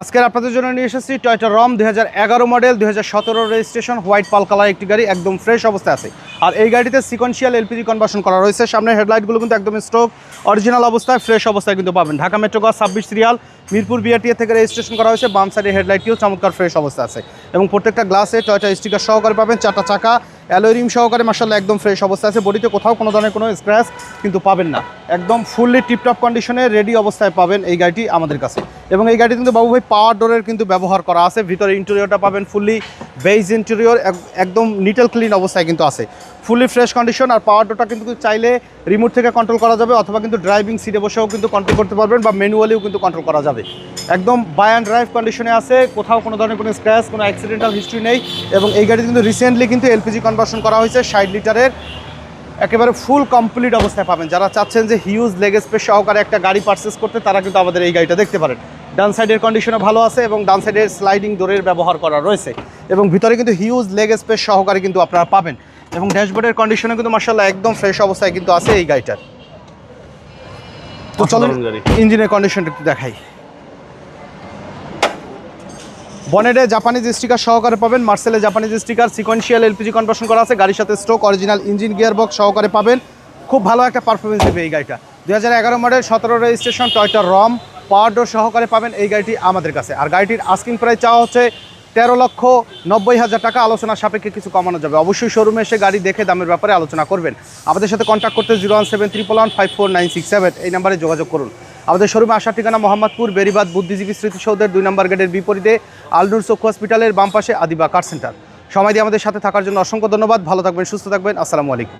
আজকের আপনাদের জন্য নিয়ে এসেছি টয়োটা রম 2011 মডেল 2017 রেজিস্ট্রেশন হোয়াইট পাল কালার একটি গাড়ি, একদম ফ্রেশ অবস্থায় আছে। আর এই গাড়িতে সিকোয়েন্সিয়াল এলপিজি কনভার্সন করা রয়েছে। সামনের হেডলাইটগুলো কিন্তু একদম স্টক অরিজিনাল অবস্থায় ফ্রেশ অবস্থায় কিন্তু পাবেন। ঢাকা মেট্রো গ 26 সিরিয়াল মিরপুর বিআরটিএ থেকে রেজিস্ট্রেশন করা হয়েছে। বাম সাইডের হেডলাইটটিও চমৎকার ফ্রেশ অবস্থায় আছে এবং প্রত্যেকটা গ্লাসে টয়োটা স্টিকার সহকারে পাবেন। 4টা চাকা অ্যালয় রিম সহকারে মাশাআল্লাহ একদম ফ্রেশ অবস্থায় আছে। বডিতে কোথাও কোনো ধরনের কোনো স্ক্র্যাচ কিন্তু পাবেন না, একদম ফুললি টিপটপ কন্ডিশনে রেডি অবস্থায় পাবেন এই গাড়িটি আমাদের কাছে। এবং এই গাড়িটি কিন্তু বাবু ভাই পাওয়ার ডোরের কিন্তু ব্যবহার করা আছে। ভিতরে ইন্টেরিয়রটা পাবেন ফুললি বেজ ইন্টেরিয়র, একদম নিটেল ক্লিন অবস্থায় কিন্তু আছে, ফুললি ফ্রেশ কন্ডিশন। আর পাওয়ার ডোরটা কিন্তু চাইলে রিমোট থেকে কন্ট্রোল করা যাবে অথবা কিন্তু ড্রাইভিং সিটে বসেও কিন্তু কন্ট্রোল করতে পারবেন বা ম্যানুয়ালিও কিন্তু কন্ট্রোল করা যাবে। একদম বাই অ্যান্ড ড্রাইভ কন্ডিশনে আছে, কোথাও কোনো ধরনের কোনো স্ক্র্যাচ, কোনো অ্যাক্সিডেন্টাল হিস্ট্রি নেই। এবং এই গাড়িতে কিন্তু রিসেন্টলি কিন্তু এলপিজি কনভার্সন করা হয়েছে 60 লিটারের, একেবারে ফুল কমপ্লিট অবস্থায় পাবেন। যারা চাচ্ছেন যে হিউজ লেগ স্পেস সহকারে একটা গাড়ি পারচেস করতে, তারা কিন্তু আমাদের এই গাড়িটা দেখতে পারেন। ডান সাইডের কন্ডিশনও ভালো আছে এবং ডান সাইডের স্লাইডিং ডোরের ব্যবহার করা রয়েছে এবং ভিতরে কিন্তু হিউজ লেগ স্পেস সহকারে কিন্তু আপনারা পাবেন। এবং ড্যাশবোর্ডের কন্ডিশনে কিন্তু মাশাআল্লাহ একদম ফ্রেশ অবস্থায় কিন্তু আছে এই গাড়িটার। তো চলুন ইঞ্জিনের কন্ডিশনটা একটু দেখাই। বনেটে জাপানিজ স্টিকার সহকারে পাবেন, মার্সেলে Japanese sticker, sequential LPG conversion করা আছে। গাড়ির সাথে stroke original engine gear box সহকারে পাবেন। খুব ভালো একটা পারফরমেন্স দেবে এই গাড়িটা। 2011 মডেল 17 রেজিস্ট্রেশন টয়োটা রম, পাওয়ার ডোর সহকারে পাবেন এই গাড়িটি আমাদের কাছে। আর গাড়িটির আস্কিং প্রাইস চাওয়া হচ্ছে 13,90,000 টাকা। আলোচনা সাপেক্ষে কিছু কমানো যাবে। অবশ্যই শোরুমে এসে গাড়ি দেখে দামের ব্যাপারে আলোচনা করবেন। আমাদের সাথে কন্ট্যাক্ট করতে 01731154967 এই নাম্বারে যোগাযোগ করুন। আমাদের শোরুমে আসার ঠিকানা মোহাম্মদপুর বেরিবাদ বুদ্ধিজীবী স্মৃতিসৌধের 2 নম্বর গেটের বিপরীতে আলনুর চক্ষু হসপিটালের বাম পাশে আদিবা কার সেন্টার। সময় দিয়ে আমাদের সাথে থাকার জন্য অসংখ্য ধন্যবাদ। ভালো থাকবেন, সুস্থ থাকবেন। আসসালামু আলাইকুম।